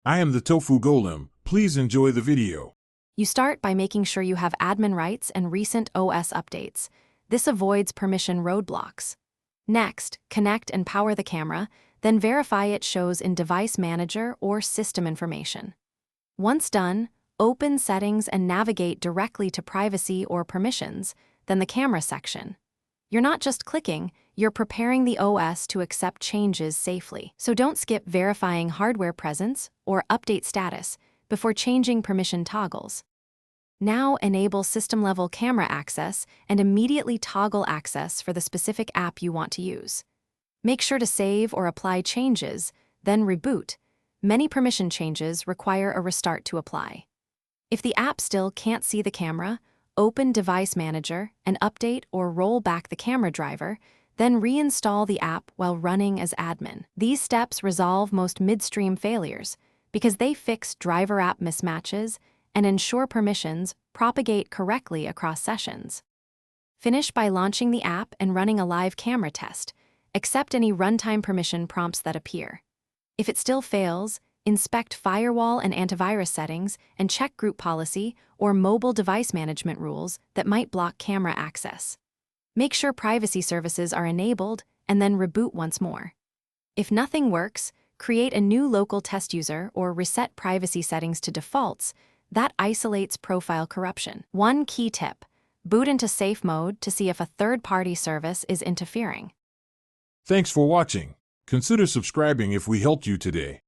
I am the Tofu Golem. Please enjoy the video. You start by making sure you have admin rights and recent OS updates. This avoids permission roadblocks. Next, connect and power the camera, then verify it shows in Device Manager or System Information. Once done, open Settings and navigate directly to Privacy or Permissions, then the Camera section. You're not just clicking, you're preparing the OS to accept changes safely. So don't skip verifying hardware presence or update status before changing permission toggles. Now enable system-level camera access and immediately toggle access for the specific app you want to use. Make sure to save or apply changes, then reboot. Many permission changes require a restart to apply. If the app still can't see the camera, open Device Manager and update or roll back the camera driver, then reinstall the app while running as admin. These steps resolve most midstream failures because they fix driver app mismatches and ensure permissions propagate correctly across sessions. Finish by launching the app and running a live camera test. Accept any runtime permission prompts that appear. If it still fails, inspect firewall and antivirus settings and check group policy or mobile device management rules that might block camera access. Make sure privacy services are enabled and then reboot once more. If nothing works, create a new local test user or reset privacy settings to defaults. That isolates profile corruption. One key tip: boot into safe mode to see if a third-party service is interfering. Thanks for watching. Consider subscribing if we helped you today.